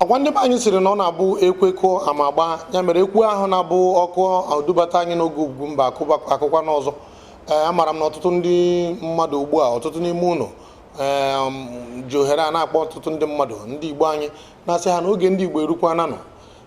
Agwande ba anyị siri na ọ na-abụ ekwekọ amagba ya mere ekwu ahụ na-abụ ọkụ adubata anyị n'oge Ugwumba akụkwa n'ọzọ. Amara m na ọtụtụ ndị mmadụ ugbu a ọtụtụ n'ime ụlọ ji ohere a na-akpọ ọtụtụ ndị mmadụ ndị Igbo anyị na-asị ha n'oge ndị Igbo erukwana nọ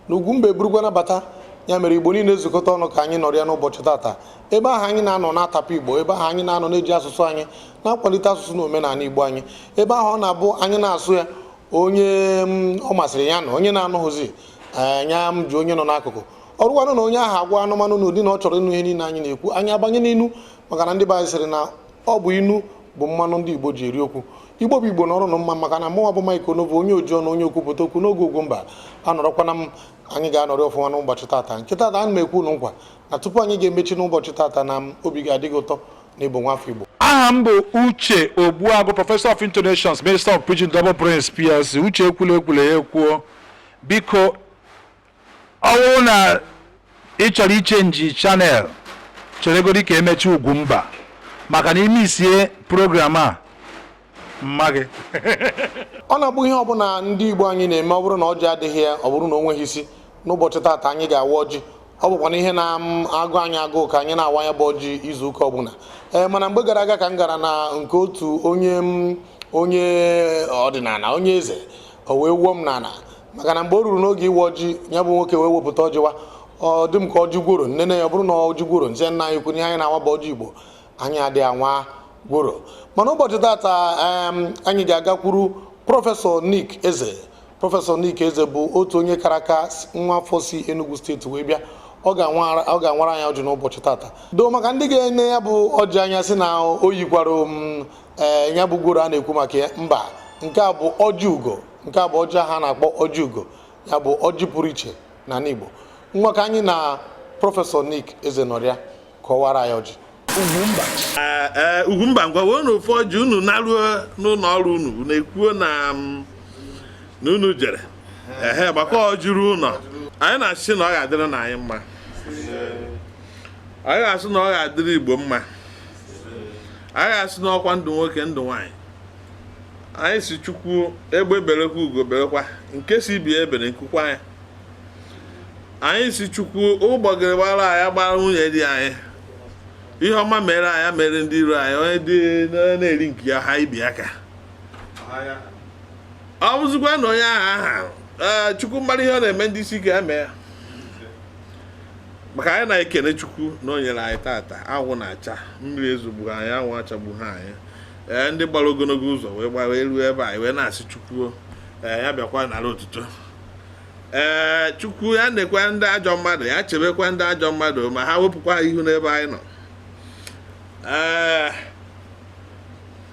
na Ugwumba eburukwana bata ya mere Igbo niile ezukọta ọnụ ka anyị nọrọ ya n'ụbọchị tata ebe ahụ anyị na-anọ na-atapụ Igbo ebe ahụ anyị na-anọ na-eji asụsụ anyị na-akwalite asụsụ na omenala Igbo anyị ebe ahụ ọ na-abụ anyị na-asụ ya onye ọ masịrị ya na onye na-anụghịzi anya m ji onye nọ n'akụkụ ọrụkwanụ na onye ahụ agwa anụmanụ n'ụdị na ọ chọrọ ịnụ ihe niile anyị na-ekwu anyị abanye n'inu maka na ndị be anyị sịrị na ọ bụ inu bụ mmanụ ndị Igbo ji eri okwu Igbo bụ Igbo n'ọrụ na mma maka na mụnwa bụ Mike Onovo onye oji ọnụ onye okwupụta okwu n'oge Ugwumba anọrọkwana m anyị ga-anọrị ọfụma n'ụbọchị tata nke tata ana m ekwu ụnụ nkwa na tupu anyị ga-emechi n'ụbọchị tata na obi ga-adịghị ụtọ na ịbụ nwafọ Igbo. Aha m bụ Uche Ogbuagu, Professor of Internations, Minister of Preaching, Double Prince PLC. Uche ekwule ya ekwuo. Biko ọ bụrụ na ị chọrọ ichenji channel cheregodi ka emechi Ugwumba maka na ime isie program a mma gị. Ọ na-abụ ihe ọbụla ndị Igbo anyị na-eme ọ bụrụ na ọjị adịghị ya ọ bụrụ na o nweghị isi n'ụbọchị tata anyị ga-awa ọjị ọ bụkwa ihe na-agụ anyị agụụ ka anyị na-awa ya bụ ọjị izu ụka ọbụla mana mgbe gara aga ka m gara na nke otu onye ọdịnala onye eze o wee wuo m n'ala maka na mgbe o ruru n'oge iwe ọjị ya bụ nwoke wee wepụta ọjịwa ọ dị m ka ọjị gworo nne ya ọ bụrụ na ọjị gworo nze nna anyị kwenye anyị na-awa bụ ọjị Igbo anyị adịghị anwa gworo mana ụbọchị tata anyị ga-agakwuru prọfesọ Nick Eze. Prọfesọ Nick Eze bụ otu onye kara aka nwa afọ si Enugu steeti wee bịa ọ ga-anwara anyị ọjị n'ụbọchị tata doo maka ndị ga-enye ya bụ ọjị anya si na o yikwara ya bụ gworo a na-ekwu maka ya mba nke a bụ ọjị ugo nke a bụ ọjị ahụ a na-akpọ ọjị ugo ya bụ ọjị pụrụ iche na Igbo nwa ka anyị na prọfesọ Nick Eze nọrịa kọwara ya ọjị Ugwumba ngwa wee na ofu ọjị unu na-aruo n'ụlọ ọrụ unu na-ekwuo na unu jere gbakọ ọjị ruo ụlọ anyị na-asị na ọ ga-adịrị na anyị mma anyị ga-asị na ọ ga-adịrị Igbo mma anyị ga-asị na ọkwa ndụ nwoke ndụ nwaanyị anyị si Chukwu egbe berekwa ugo berekwa nke si bie ebere nkukwa ya anyị si Chukwu ụgbọgịrị gbara anyị gbara nwunye di anyị ihe ọma mere anyị mere ndị iro anyị onye dị na-eri nke ya ha ibi aka ọ bụzikwa na onye aha Chukwu mara ihe ọ na-eme ndị isi ga eme ya maka anyị na-ekene Chukwu na o nyere anyị tata anwụ na-acha mmiri ezugbo anyị anwụ achagbu ha anyị ndị gbara ogologo ụzọ wee gbara elu ebe anyị wee na-asị Chukwu ya bịakwa nara otuto Chukwu ya na-ekwe ndị ajọ mmadụ ya chebekwa ndị ajọ mmadụ ma ha wepụkwa ihu n'ebe anyị nọ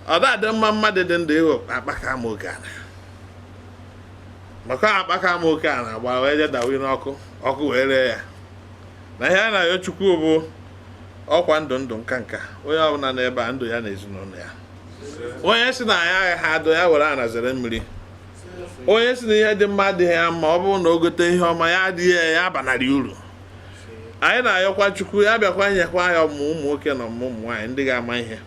ọ da-adị mma mmadụ dị ndụ ịghọ akpaka ama oke ana maka akpaka ama oke ana gbara wee jedawe n'ọkụ ọkụ wee ree ya na ihe a na-ayọ Chukwu bụ ọkwa ndụ nka onye ọbụla n'ebe a ndụ ya na ezinụlọ ya onye si na ya ha adụ ya were ana zere mmiri onye si na ihe dị mma adịghị ya mma ọ bụrụ na o gote ihe ọma ya adịghị ya abanarị uru anyị na-ayọkwa Chukwu ya bịakwa nyekwa ya ụmụ nwoke na ụmụ nwaanyị ndị ga-ama ihe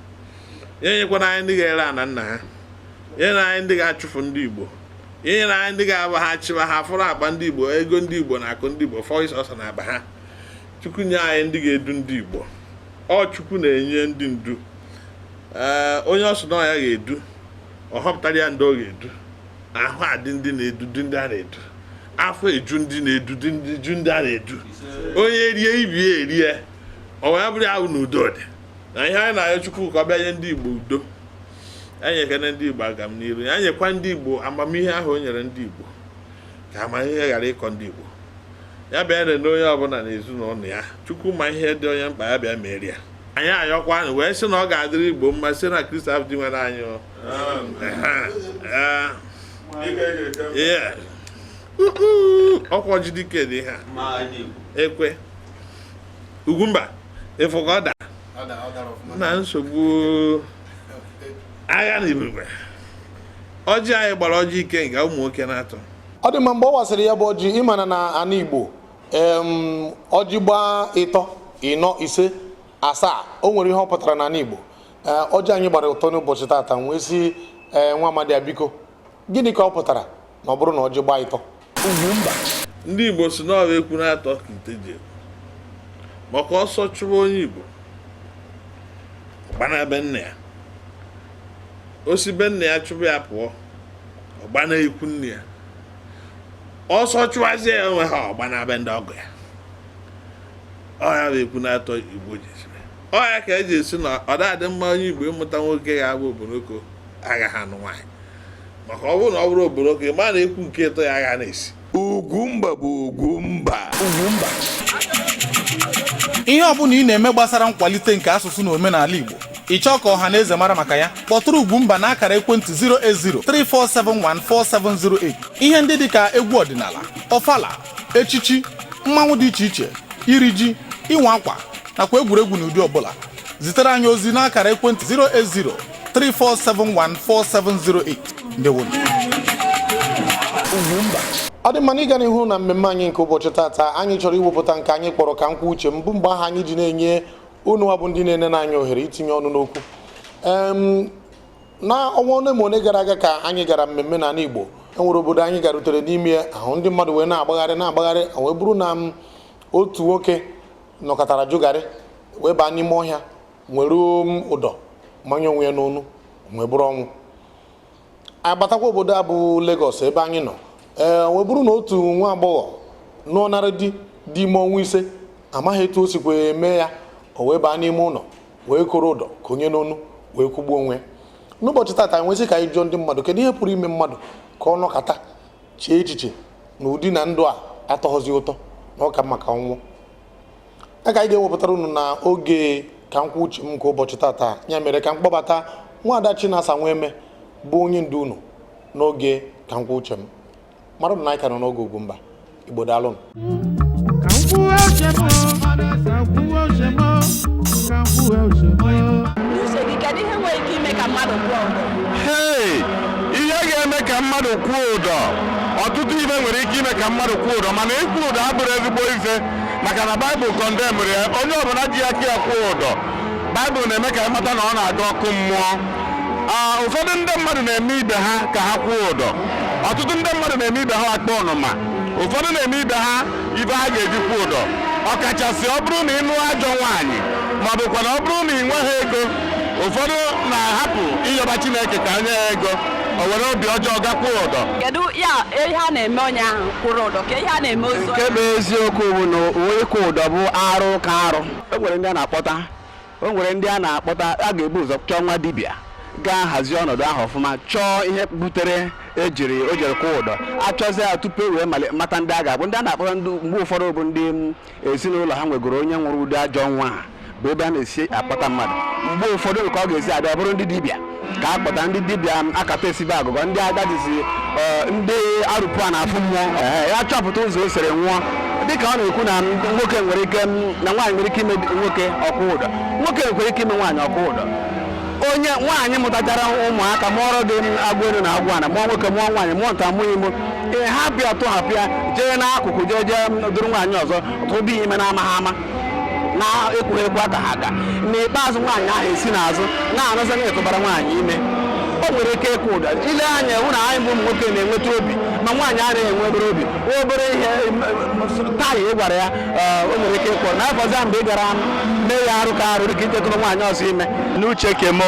ya nyekwana anyị ndị ga-ere ana nna ha nye na anyị ndị ga-achụfu ndị Igbo ihe na anyị ndị ga-aba ha chịba ha fụrụ akpa ndị Igbo ego ndị Igbo na akụ ndị Igbo fọ isi ọsọ na akpa ha Chukwu nye anyị ndị ga-edu ndị Igbo ọ Chukwu na-enye ndị ndu onye ọsọ na ya ga-edu ọ họpụtara ya ndị ọ ga-edu ahụ adị ndị na-edu ndị a na-edu afọ eju ndị na-edu a na-edu onye rie ibi erie ọ wee bụrụ ahụ na udo dị na ihe anyị na-ayọ Chukwu ka ọ bịa nye ndị Igbo udo anyị ekene ndị Igbo aga m n'iru anyị nyekwa ndị Igbo amamihe ahụ o nyere ndị Igbo ka amamihe ghara ịkọ ndị Igbo ya bịa na onye ọbụla na ezinụlọ ya Chukwu ma ihe dị onye mkpa ya bịa merie ya anyị ayọkwa wee sị na ọ ga-adịrị Igbo mma sị na Kristi dị nwere anyị ọkwa jidike dị ha ekwe Ugwumba ịfụ ka ọ da na nsogbu agha na ibugbe ọjị anyị gbara ọjị ike nga ụmụ nwoke na-atọ ọ dị mma mgbe ọ wasịrị ya bụ ọjị ịmana na ana Igbo ọjị gbaa ịtọ ịnọ ise asaa o nwere ihe ọ pụtara n'ala Igbo ọjị anyị gbara ụtọ n'ụbọchị tata wee si nwa amadi biko gịnị ka ọ pụtara na ọ bụrụ na ọjị gbaa ịtọ Ugwumba ndị Igbo si na ọwa ekwu na-atọ ka ite ji maka ọsọ chụwa onye Igbo ọgbana be nne ya osi be nne ya chụba ya pụọ ọgbana ikwu nne ya ọsọ chụwazie ya onwe ha ọgbana be ndị ọgọ ya ọya bụ ekwu na-atọ Igbo ji ọya ka eji esi na ọ dadị mma onye Igbo ịmụta nwoke ga-abụ oboroko agha anụ nwaanyị maka ọ bụrụ na ọ bụrụ oboroko ịma na ekwu nke ịtọ ya agha na-esi Ugwumba bụ Ugwumba. ihe ọbụla ị na-eme gbasara nkwalite nke asụsụ na omenala Igbo ịchọ ka ọha na eze mara maka ya kpọtụrụ Ugwumba na akara ekwentị 08034714708 ihe ndị dịka egwu ọdịnala ọfala echichi mmanwụ dị iche iche iri ji ịnwa akwa nakwa egwuregwu n'ụdị ọbụla zitere anyị ozi na akara ekwentị 08034714708 ndewo Ugwumba ọ dị mma na ịga n'ihu na mmemme anyị nke ụbọchị tata anyị chọrọ iwepụta nke anyị kpọrọ ka nkwa uche mbụ mgbe ahụ anyị ji na-enye unu wa bụ ndị na-ene n'anya ohere itinye ọnụ n'okwu na ọnwa ole ma one gara aga ka anyị gara mmemme n'ala Igbo enwere obodo anyị garutere n'ime ahụ ndị mmadụ wee na-agbagharị wee bụrụ na otu nwoke nọkọtara jụgarị wee baa n'ime ọhịa nwere ụdọ manye onwe ya n'onu wee bụrụ ọnwụ agbatakwa obodo a bụ Lagos ebe anyị nọ wee bụrụ na otu nwa agbọghọ nọnara di ime ọnwa ise amaghị etu o sikwa eme ya o wee baa n'ime ụlọ wee koro ụdọ konye n'onu wee kwụgbuo onwe n'ụbọchị tata nwesị ka anyị jụọ ndị mmadụ kedu ihe pụrụ ime mmadụ ka ọ nọkọta chee echiche na ụdị na ndụ a atọghọzi ụtọ na ọka maka ọnwụ a ka anyị ga-ewepụtara unu na oge ka nkwa uche m nke ụbọchị tata ya mere ka m kpọbata nwaada Chinasa Nweme bụ onye ndu unu n'oge ka nkwa uche m mara na anyị ka nọ n'oge Ugwumba Igbo daalụ ihe ga-eme ka mmadụ kwuo ụdọ ọtụtụ ife nwere ike ime ka mmadụ kwuo ụdọ mana ikwu ụdọ abụrụ ezigbo ife maka na Baịbụl kọndemri ya onye ọbụla ji aka ya kwuo ụdọ Baịbụl na-eme ka ịmata na ọ na-aga ọkụ mmụọ ụfọdụ ndị mmadụ na-eme ibe ha ka ha kwuo ụdọ ọtụtụ ndị mmadụ na-eme ibe ha akpa ọnụma ụfọdụ na-eme ibe ha ibe ha ga-eji kwuo ụdọ ọkachasị ọ bụrụ na ị nụọ ajọ nwaanyị ma ọ bụkwa na ọ bụrụ na ị nweghị ego ụfọdụ na-ahapụ ịyọba Chineke ka anye ya ego o were obi ọjọọ gakwuo ụdọ. Kedu ya ihe a na-eme onye ahụ kwụrụ ụdọ ka ihe a na-eme ozu nke bụ eziokwu bụ na ịkwụ ụdọ bụ arụ ka arụ o nwere ndị a na-akpọta a ga-ebu ụzọ chọọ nwa dibịa ga-ahazi ọnọdụ ahụ ọfụma chọọ ihe butere o jere kwụọ ụdọ achọzi ya tupu wee mata ndị a ga-abụ ndị a na-akpọta mgbe ụfọdụ bụ ndị ezinụlọ ha nwegoro onye nwụrụ ụdị ajọ nwa ha bụ ebe a na-esi akpọta mmadụ mgbe ụfọdụ ka ọ ga-esi abịa bụrụ ndị dibịa ka akpọta ndị dibịa akata esibe agụgọ ndị agadizi ndị arụpụ a na-afụ mmụọ ya chọpụta ụzọ o siri nwụọ dịka ọ na-ekwu na nwoke nwere ike na nwaanyị nwere ike ime nwoke ọkwụ ụdọ nwoke nwere ike ime nwaanyị ọkwụ ụdọ onye nwaanyị mụtachara ụmụaka mụọrọ gị agwụ elu na agwụ ana mụọ nwoke mụọ nwaanyị mụọ nta mụọ imo ee ha pịa tụhapịa jee n'akụkụ jee dụrụ nwaanyị ọzọ tụrụ ya ime na-amaghị ama na-ekwughị ekwu aka ha aga n'ikpeazụ nwaanyị ahụ esi n'azụ na-anụzi na-etụbara nwaanyị ime o nwere ike ịkwụ ụdọ ile anya hụ na anyị bụ ụmụ nwoke na-enweta obi ma nwaanyị anaghị enwe obere obi obere ihe taya ị gwara ya o nwere ike ịkwụ na afọzi mgbe ị gara mee ya arụ ka arụ dịka itetụrụ nwaanyị ọzọ ime. N'uche kemo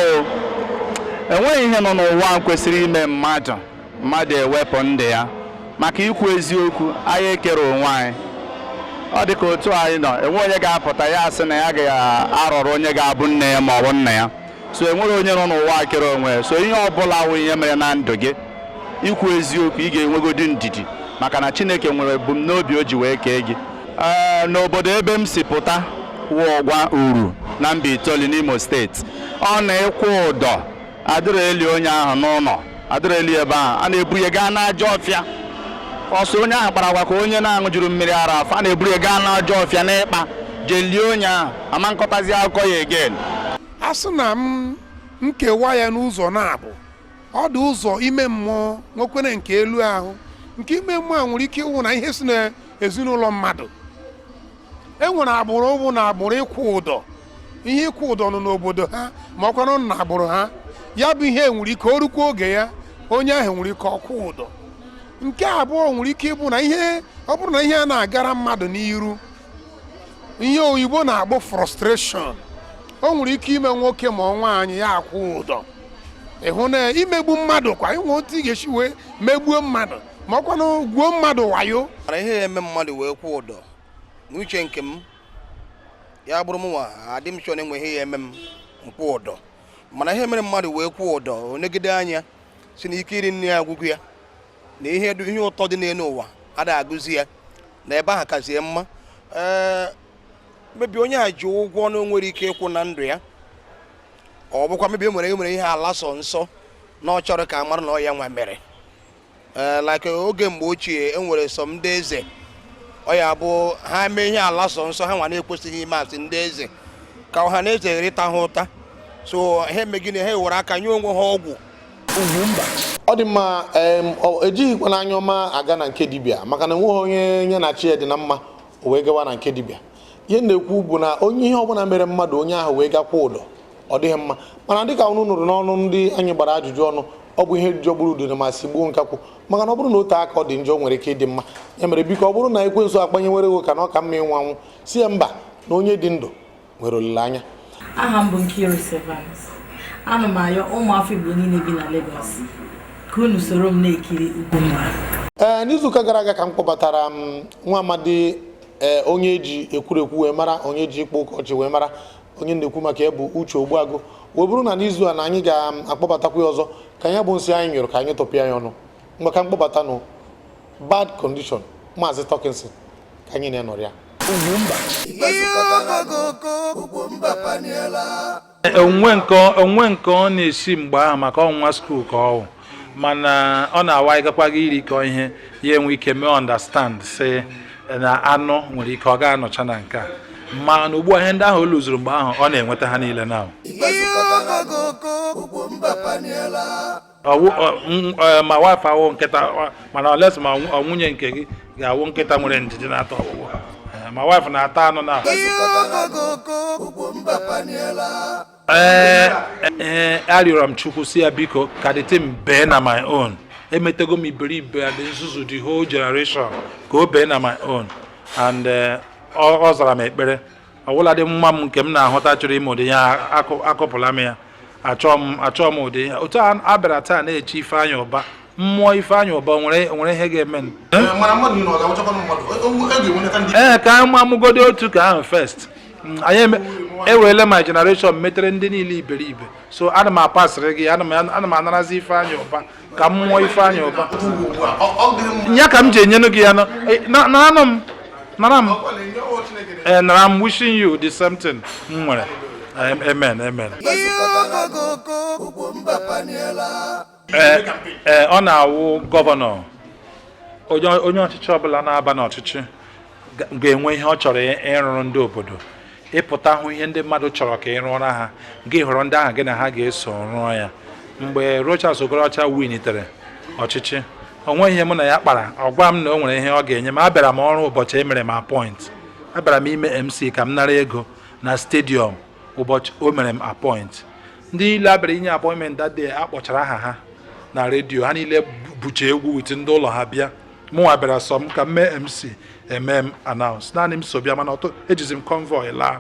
enweghị ihe nọ n'ụwa kwesịrị ime mmadụ ewepụ ndụ ya maka ikwu eziokwu anyị ekere onwe anyị. Ọ dị ka otu anyị nọ, enwe onye ga-apụta ya asị na ya ga-arọrọ onye ga-abụ nne ya ma ọ bụ nna ya. So enwere onye nọ n'ụwa kere onwe. So ihe ọbụla wụ ihe mere na ndụ gị, ikwu eziokwu ị ga-enwegodi ndidi maka na Chineke nwere ebumnobi o ji wee kee gị. N'obodo ebe m si pụta wụ Ọgwa Uru na Mbaitoli n'Imo steeti, ọ na-ekwu ụdọ adịrị eli onye ahụ n'ụlọ, adịrị eli ebe ahụ, a na-ebu ya gaa n'ajọ ọfịa. Ọsọ onye ahụ kpara agwa ka onye na-aṅụjuru mmiri ara afọ, a na-eburu ya gaa n'ajọ ọfịa n'ịkpa jelie onye ahụ, ama nkọtazi akụkọ ya again. A sị na m nkewa ya n'ụzọ na-abụ, ọ dị ụzọ ime mmụọ nwekwere nke elu ahụ. Nke ime mmụọ nwere ike ịwụ na ihe si n'ezinụlọ mmadụ. E nwere agbụrụ bụ na agbụrụ ịkwụ ụdọ, ihe ịkwụ ụdọ nọ n'obodo ha ma ọkwa nọ na agbụrụ ha, ya bụ ihe nwere ike o rukwa oge ya onye ahụ nwere ike ọkwụ ụdọ. Nke abụọ nwere ike ịbụ na ọ bụrụ na ihe a na-agara mmadụ n'iru, ihe oyibo na-akpọ frustration, o nwere ike ime nwoke ma nwaanyị ya akwụ ụdọ. Ịhụ na imegbu mmadụ kwa ịnwe otu ị ga-esi wee megbuo mmadụ ma ọkwa na gwuo mmadụ wayo. Ihe eme mmadụ wee kwụ ụdọ n'uche nke m, ya bụrụ m nwa adị m chọọ na enwe ihe ya eme m nkwụ ụdọ, mana ihe mere mmadụ wee kwụ ụdọ onegide anya si na ike iri nri ya agwụgwụ ya na ihe ụtọ dị n'elu ụwa ada agụzi ya na ebe ahụ kazie mma. Mebi onye a ji ụgwọ na o nwere ike ịkwụ na ndụ ya, ọ bụkwa mebi enwere ihe ala sọ nsọ na ọ chọrọ ka mara na ọ ya nwa mere. Like oge mgbe ochie enwere sọ ndị eze, ọ ya bụ ha mee ihe ala sọ nsọ ha nwa na-ekwesịghị ime asị ndị eze ka ọha na eze rịta ha ụta. So ha emegide ha were aka nye onwe ha ọgwụ ugwumba. Ọ dị mma, ejighịkwa n'anya ọma aga na nke dibịa maka na enweghị onye nye na chi ya dị na mma o wee gawa na nke dibịa. Ihe na-ekwu bụ na onye ihe ọbụla mere mmadụ onye ahụ wee gakwa ụdọ ọ dịghị mma, mana dịka unu nụrụ n'ọnụ ndị anyị gbara ajụjụ ọnụ, ọ bụ ihe jọgburu udo ma si gbuo nkakwụ, maka na ọ bụrụ na otu aka ọ dị njọ nwere ike ịdị mma. Ya mere biko, ọ bụrụ na ekwensu akpanyewere ego ka na ọ ka mma ịnwụ anwụ, si ya mba na onye dị ndụ nwere olileanya. Aha m bụ Nkiru Sevens. Ana m ayọ ụmụafọ Igbo niile bi na Lagos ka unu soro m na-ekiri Ugwumba. N'izuụka gara aga ka m kpọbatara nwa amadi onye eji ekwurekwu wee mara, onye ji ịkpọ ụkọchị wee mara, onye na-ekwu maka ya bụ Uche Ogbuagu. Wee bụrụ na n'izu a na anyị ga-akpọbatakwa ya ọzọ ka anyị bụ nsị anyị nyụrụ ka anyị tọpịa ya ọnụ. Mgbe ka mkpọbata nụ bad condition Maazị Tokinson ka anyị na-enọrọ ya. onwe nke ọ na-esi mgbe ahụ maka ọnwa skuul ka ọ wụ, mana ọ na-awa ịgakwa gị iri ka ihe ya enwe ike mee understand si na anụ nwere ike ọ ga-anọcha na nke a, ma na ugbu a ihe ndị ahụ o lụzuru mgbe ahụ ọ na-enweta ha niile na ma wife awụ nkịta, mana oles ma nwunye nke gị ga-awụ nkịta nwere ndidi na-ata ọgwụgwọ, ma wife na-ata anụ na arịọrọ m Chukwu si ya biko ka dịte m bee na my own. Emetego m iberibe ya dị nzuzu the whole generation ka o bee na my own, and ọ zara m ekpere. Ọbụla dị mma m nke m na-ahụta chọrọ ime ụdị ya akọpụla m ya, achọọ m ụdị ya. Otu a bịara taa na-eche Ifeanyị Ụba, mmụọ Ifeanyị Ụba nwere ihe ga-eme ka anyị amụgodi otu ka ahụ first. Anyị ewerele my generation metere ndị niile iberibe, so ana m apasịrị gị, ana m anarazi Ifeanyị Ụba ka mmụọ Ifeanyị Ụba ya ka m ji enyenu gị ya nara m wishing you the same thing m nwere. Amen. Ọ na-awụ gọvanọ, onye ọchịchị ọbụla na-aba n'ọchịchị ga-enwe ihe ọ chọrọ ịrụrụ ndị obodo. Ịpụta hụ ihe ndị mmadụ chọrọ ka ị rụọra ha, gị họrọ ndị ahụ gị na ha ga-eso rụọ ya. Mgbe Rochas Okorocha winitere ọchịchị, o nweghị ihe mụ na ya kpara, ọ gwa m na o nwere ihe ọ ga-enye m. Abịara m ọrụ ụbọchị emere m appoint, abịara m ime MC ka m nara ego na stadium ụbọchị o mere m appoint. Ndị niile abịara inye appointment that day akpọchara aha ha na redio, ha niile buche egwu wit ndị ụlọ ha bịa. Mụnwa bịara sọ m ka m mee MC eme m announce, naanị m so bịa, mana ejizi m convoy laa.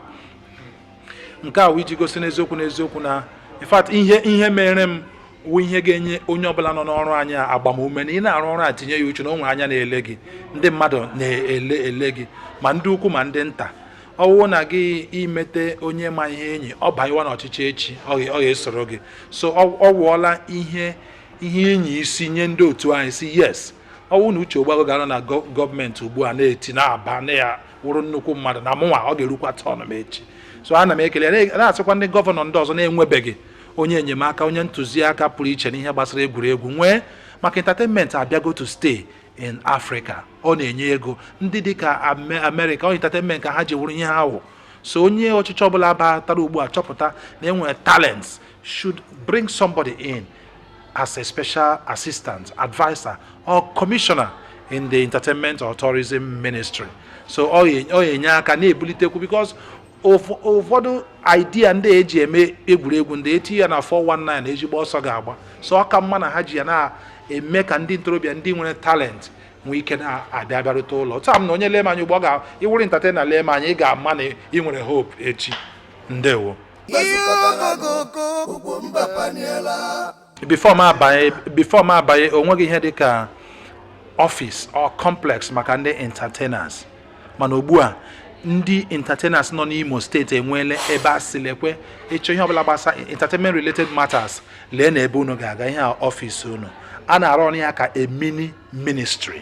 Nke a wụ iji gosi n'eziokwu na in fact ihe mere m wụ ihe ga-enye onye ọbụla nọ n'ọrụ anyị agbamume na ị na-arụ ọrụ a tinye ya uche na onwe anya na-ele gị, ndị mmadụ na-ele gị, ma ndị ukwu ma ndị nta. Ọwụ na gị imete onye ma ihe enyi ọ banyekwa n'ọchịchị echi ọ ga-esoro gị. So ọ wụọla ihe enyi isi nye ndị otu anyị si yes, ọwụ na Uche Ogbuagu gara na gọọmenti ugbu a na-eti na-aba na ya wụrụ nnukwu mmadụ na mụnwa ọ ga-erukwa tọn m echi. So ana m ekele na-asịkwa ndị gọvanọ ndị ọzọ na-enwebeghị onye enyemaka, onye ntụziaka pụrụ iche n'ihe gbasara egwuregwu nwee maka entertainment abịago to stay in Africa. Ọ na-enye ego ndị dịka America, entertainment ka ha ji wụrụ ihe ha wụ. So onye ọchịchị ọbụla batara ugbu a chọpụta na enwere talents should bring somebody in as a special assistant, advisor or commissioner in the entertainment or tourism ministry. So ọ enye aka na-ebulitekwu because ụfọdụ idea ndị eji eme egwuregwu ndị eti ya na 419 na ezigbo ọsọ ga-agba. So ọ ka mma na ha ji ya na-eme ka ndị ntorobịa ndị nwere talent nwee ike na-abịarute ụlọ. Taa m na onye lee m anya ugbo ịwụrụ entertainer lee m anya ị ga-ama na ị nwere hope echi. Ndewo. Before m abanye onweghị ihe dịka office or complex maka ndị entertainers, mana ugbu a ndị entertainers nọ n'Imo steeti enweela ebe asịlekwe ịchọ ihe ọbụla gbasa entertainment related matters lee na ebe unu ga-aga ihe office unu a na-arụ ọrụ ya ka a mini ministry.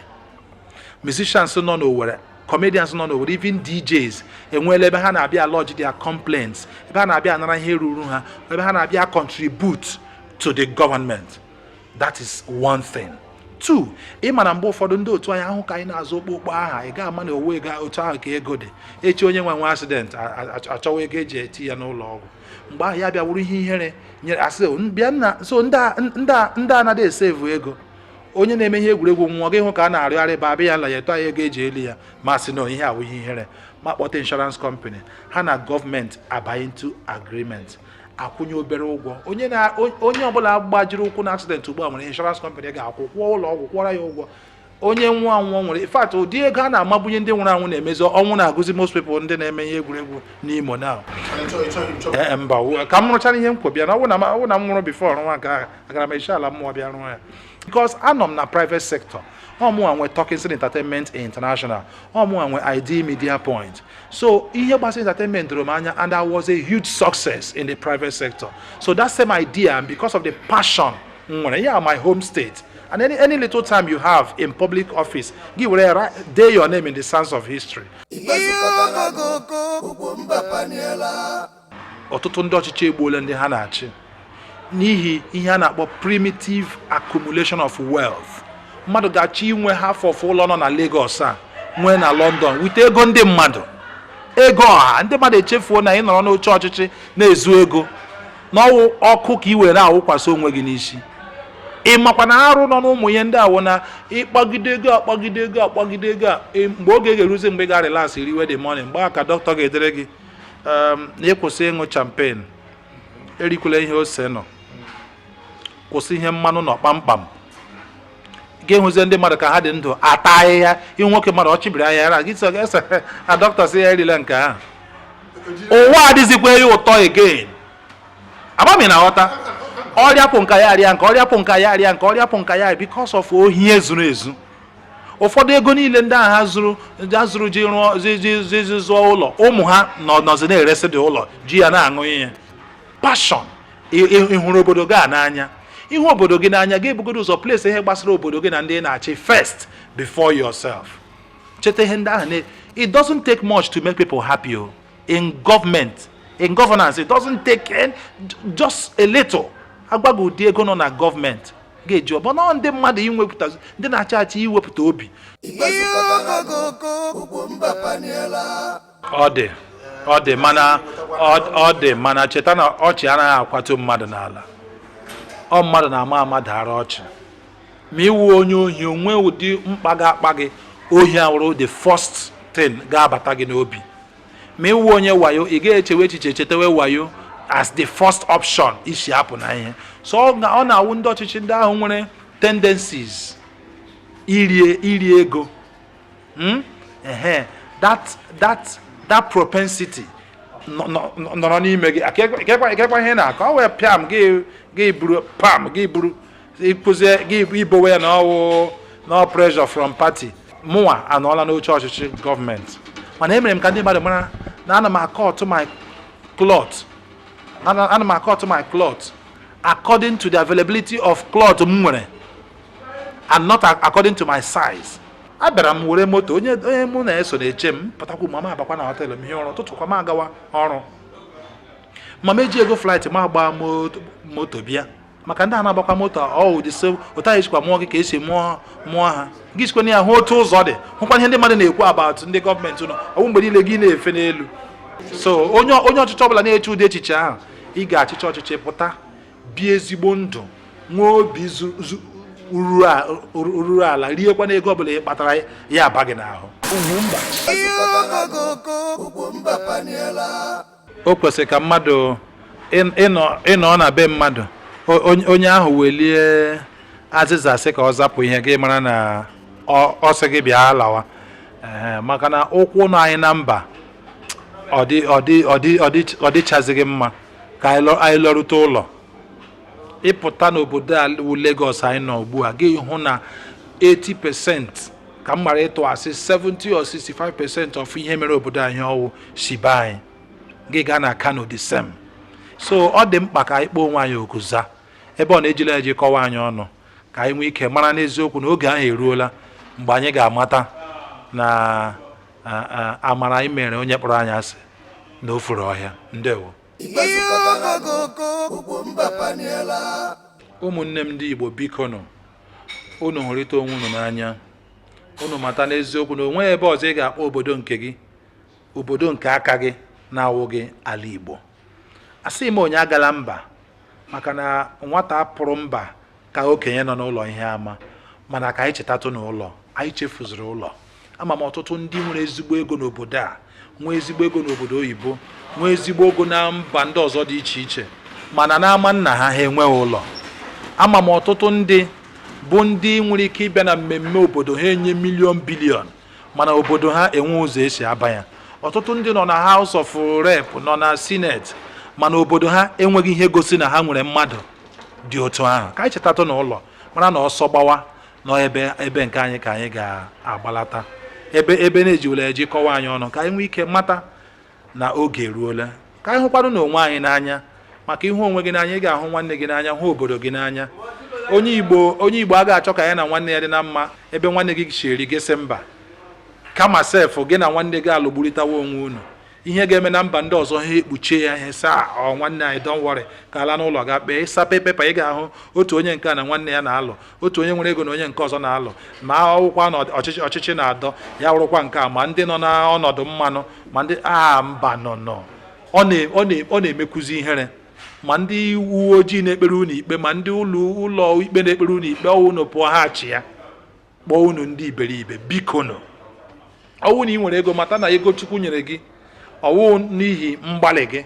Musicians nọ n'Owerri, comedians nọ n'Owerri, even DJs enweela ebe ha na-abịa lodge their complaints, ebe ha na-abịa anara ihe ruru ha, ebe ha na-abịa contribute to the government. That is one thing. Two, ịma na mgbe ụfọdụ ndị otu anyị ahụ ka anyị na-azụ okpokpo aha ị ga-ama na owe ga otu ahụ ka ego dị echi onye nwe accident achọwa ego eji eti ya n'ụlọ ọgwụ mgbe ahụ ya bịa wuru ihe ihere nyere asị bịa nna so ndị anaghị esevu ego onye na-eme ihe egwuregwu nwụọ gị hụ ka a na-arịgharị ba abịa ya la ya eto ego eji eli ya ma sị na ihe awụ ihe ihere ma kpọta insurance company ha na gọọmenti abanye into agreement akwụnye obere ụgwọ onye ọbụla gbajiri ụkwụ na accident ugbu a nwere insurance company ga-akwụ kwụọ ụlọ ọgwụ kwụọra ya ụgwọ. Onye nwụọ anwụọ nwere in fact ụdị ego a na-amabunye ndị nwụrụ anwụ na-emezi ọnwụ na-agụzi most people ndị na-eme ihe egwuregwu n'Imo now. Mba ka m rụchara ihe nkwo bịa na ọwụ na m nwụrụ before nwa nke agara m echi ala mmụọ bịa rụọ ya because anọ m na private sector. Ọmụnwa nwe Talkington Entertainment International, ọmụnwa nwe ID Media Point. So ihe gbasara entertainment doro m anya and I was a huge success in the private sector. So that same idea and because of the passion yeah, my home state and any little time you have in public office give day your name in the sands of history. Ọtụtụ ndị ọchịchị egbuola ndị ha na-achị n'ihi ihe a na-akpọ primitive accumulation of wealth. Mmadụ ga-achọ inwe half of ụlọ nọ na Lagos a nwee na London wite ego ndị mmadụ ego ọha ndị mmadụ echefuo na ị nọrọ n'oche ọchịchị na-ezu ego n'ọwụ ọkụ ka ị were awụkwasị onwe gị n'isi. Ị makwa na arụ nọ n'ụmụ ihe ndị awụ na ịkpagide ego mgbe oge ga-eruzi mgbe ga relax riwe the morning mgbe ka dọkịta ga-edere gị na ịkwụsị ịṅụ champagne, erikwula ihe ose nọ, kwụsị ihe mmanụ nọ kpamkpam. Ga-ehụzie ndị mmadụ ka ha dị ndụ ata ahịhịa ihe nwoke mmadụ ọchịbiri ahịa ra gị ese na dọkịta sị ya erila nke ahụ. Ụwa adịzikwa ya ụtọ again. Agbami na ghọta ọrịa pụ nka ya arịa nke ọrịa pụ nka ya arịa nke ọrịa pụ nka ya because of ohi ezuru ezu. Ụfọdụ ego niile ndị ahụ ha zụrụ ji zụọ ụlọ ụmụ ha nọzi na-eresi dị ụlọ ji ya na-aṅụ ihe. Passion ịhụrụ obodo gị n'anya ihu obodo gị n'anya ga-ebugodo ụzọ place ihe gbasara obodo gị na ndị na-achị first before yourself. Cheta ihe ndị ahụ it doesn't take much to make people happy. In governance it doesn't take just a little. Agbago ụdị ego nọ na gọọmenti ga-eji ọbọ na ndị mmadụ inwepụta ndị na-achị achị iwepụta obi. Ọ dị mana cheta na ọchị anaghị akwatu mmadụ n'ala. Ọ mmadụ na-ama dara ọchị ma iwu onye ohi onwe ụdị mkpa ga-akpa gị ohi awụrụ the first thing ga-abata gị n'obi. Ma iwu onye wayo ị ga-echewe echiche chetewe wayo as the first option isi apụ na ihe. So ọ na-awụ ndị ọchịchị ndị ahụ nwere tendencies iri ego. That propensity nọrọ n'ime gị akekwa ihe na ka ọ wee pịam gị buru pam gị buru ịkụzie gị ibowe ya na pressure from party mụnwa anọọla n'oche ọchịchị gọọmenti mana emere m ka ndị mmadụ mara na ana m akọtụ my cloth according to the availability of cloth m nwere and not according to my size. Abịara m were moto onye mụ na-eso na-eche m pụtakwu mama abakwa na họtelụ m ihe ọrụ ụtụtụ kwa m agawa ọrụ mama eji ego flight ma agba moto bịa maka ndị a na-agbakwa moto ụdị ụta anyị jikwa mụọ gị ka esi mụọ ha gị sikwa ya hụ otu ụzọ dị hụkwa ihe ndị mmadụ na-ekwu about ndị gọọmenti ụlọ ọwụ mgbe niile gị na-efe n'elu so onye ọchịchị ọbụla na-eche ụdị echiche ahụ ị ga-achịcha ọchịchị pụta bie ezigbo ndụ nwee obi ruru ala riekwa n'ego ọbụla ị kpatara ya aba gị n'ahụ. O kwesịrị ka mmadụ ịnọ na be mmadụ onye ahụ welie azịza sị ka ọ zapụ ihe gị mara na ọ sị gị bịa lawa maka na ụkwụ nọ anyị na mba ọ dịchazighị mma ka anyị lọrute ụlọ ịpụta n'obodo a wụ Lagos anyị nọ ugbu a gị hụ na 80% ka m mara ịtụ asị 70 or 65% of ihe mere obodo anyị ọwụ si be anyị gị gaa na Kano the same. So ọ dị mkpa ka anyị kpọọ onwe anyị okuza ebe ọ na-ejila eji kọwa anyị ọnụ ka anyị nwee ike mara n'eziokwu na oge ahụ eruola mgbe anyị ga-amata na amara anyị mere onye kpọrọ anyị asị na o furu ọhịa. Ndewo. Ụmụnne m ndị Igbo biko nụ unu hụrịta onwe unu n'anya unu mata n'eziokwu na onwe ebe ọzọ ị ga-akpọ obodo nke gị obodo nke aka gị na-awụ gị ala Igbo. Asị m onye agala mba maka na nwata pụrụ mba ka okenye nọ n'ụlọ ihe ama mana ka anyị chetatụ n'ụlọ anyị chefuziri ụlọ. Ama m ọtụtụ ndị nwere ezigbo ego n'obodo a nwee ezigbo ego n'obodo oyibo nwee ezigbo ego na mba ndị ọzọ dị iche iche mana n'ama nna ha enweghị ụlọ. Ama m ọtụtụ ndị bụ ndị nwere ike ịbịa na mmemme obodo ha enye milion bilion mana obodo ha enwe ụzọ esi aba ya. Ọtụtụ ndị nọ na House of Rep nọ na Senate mana obodo ha enweghị ihe gosi na ha nwere mmadụ dị otu ahụ. Ka anyị chetatụ n'ụlọ mara na ọsọ gbawa nọ ebe nke anyị ka anyị ga-agbalata ebe na-ejiwela eji kọwa anyị ọnụ ka anyị nwee ike mata na oge eruola ka anyị hụkwanụ n'onwe anyị n'anya maka ihu onwe gị n'anya ị ga-ahụ nwanne gị n'anya hụ obodo gị n'anya. Onye Igbo a ga-achọ ka ya na nwanne ya dị na mma ebe nwanne gị chiri gị sị mba kama sef gị na nwanne gị alụgburịtawa onwe unu. Ihe ga-eme na mba ndị ọzọ ha ekpuchie ya ihe saa nwanne anyị don't worry ka ala n'ụlọ ga kpee ịsape pepa ị ga-ahụ otu onye nke a na nwanne ya na-alụ otu onye nwere ego na onye nke ọzọ na-alụ ma ọwụkwa na ọchịchị na-adọ ya wụrụkwa nke a ma ndị nọ n'ọnọdụ mmanụ ma ndị mba nọ ọ na-emekwuzi ihere ma ndị uwe ojii na-ekpere unu ikpe ma ndị ụlọ ikpe na-ekpere unu ikpe unu pụọ ha achị ya kpọọ unu ndị iberibe biko nụ ọwụ na ị nwere ego mata na ego Chukwu nyere gị ọwụ n'ihi mgbalị gị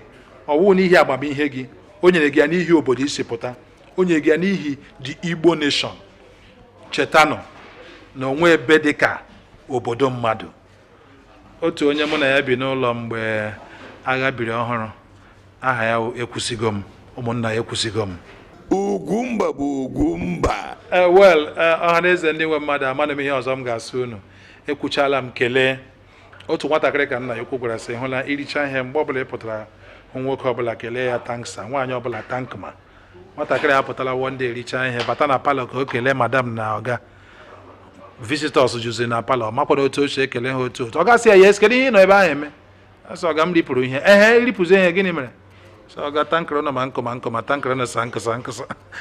ọwụ n'ihi agbamihe gị o nyere gị ya n'ihi obodo isi pụta o nyere gị ya n'ihi the Igbo nation. Chetanụ na onwe ebe dị ka obodo mmadụ. Otu onye mụ na ya bi n'ụlọ mgbe agha biri ọhụrụ aha ya ekwusigo m ụmụnna ya ekwusigo m Ugwumba bụ Ugwumba. Ọha na eze ndị nwe mmadụ amana m ihe ọzọ m ga-asụ unu ekwuchala m kelee otu nwatakịrị ka nna ya ukwu gwara sị hụla iricha ihe mgbe ọbụla ị pụtara hụ nwoke ọbụla kelee ya tanksa nwaanyị ọbụla tankma. Nwatakịrị apụtala wonde ericha ihe bata na palọ ka o kelee madam na ọga visitors juzi na palọ makwado otu ochie ekele ha otu ọ gasị ya yes kedu ihe nọ ebe ahụ eme asọ ọga m ripụrụ ihe iripụzi ihe gịnị mere so ọga tankịrị nọ ma nkụ ma tankịrị na sa nkụsa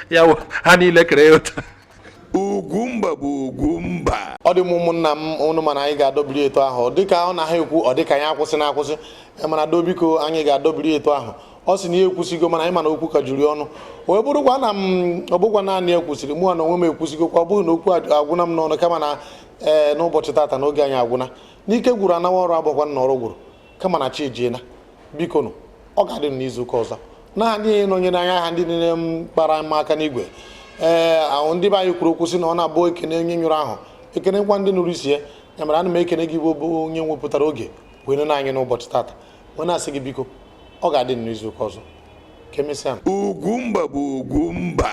ya ha niile kere ya otu. Ugwumba bụ Ugwumba. Ọ dị m ụmụnna m unu mana anyị ga-adọbiri etu ahụ dịka ọ na ha ekwu ọ dịka anyị akwụsị mana dobiko anyị ga-adọbiri etu ahụ ọ sị na ihe ekwusigo mana anyị mana okwu ka juru ọnụ wee bụrụkwa na ọ bụkwa naanị ekwusiri mụ na onwe m ekwusigokwa ọ bụghị na okwu agwụna m n'ọnụ kama na n'ụbọchị tata n'oge anyị agwụna n'ike gwuru anawa ọrụ agbakwa na ọrụ gwuru kama na chi ejiena biko nụ ọ ga-adị n'izu ụka ọzọ na ndị nọnyere anya aha ndị niile m kpara m aka n'igwe ahụ ndị be anyị kwuru okwu sị na ọ na-abụ ekene onye nyụrụ ahụ ekene nkwa ndị nụrụ isi ya mere ana m ekene gị bụ onye nwepụtara oge wee nụ na anyị n'ụbọchị tata wee na-asị gị biko ọ ga-adị n'izu ụka ọzọ ka emesịa. Ugwumba bụ Ugwumba.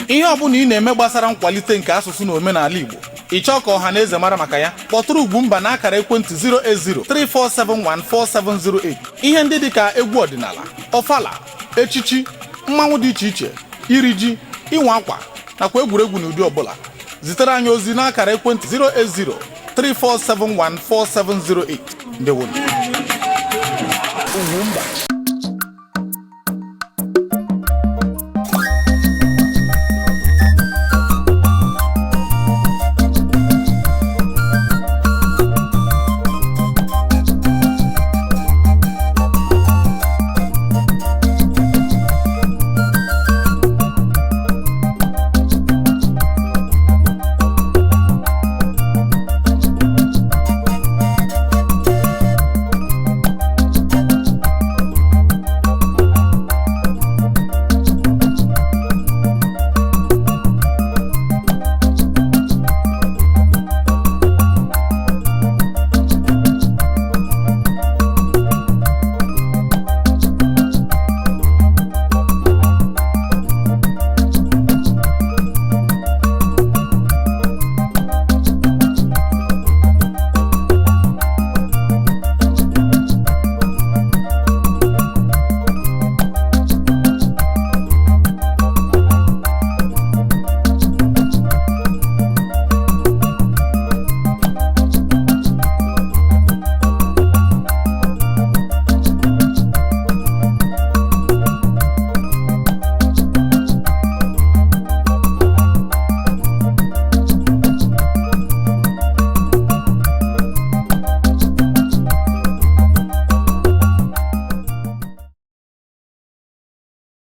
Ihe ọbụla ị na-eme gbasara nkwalite nke asụsụ na omenala Igbo ị chọọ ka ọha na eze mara maka ya kpọtụrụ Ugwumba na akara ekwentị 08034714708. ihe ndị dịka egwu ọdịnala, ọfala, echichi, mmanwụ dị iche iche, iri ji, ịnwa akwa nakwa egwuregwu n'ụdị ọbụla zitere anyị ozi n'akara ekwentị 08034714708. Ndewo. Ugwumba.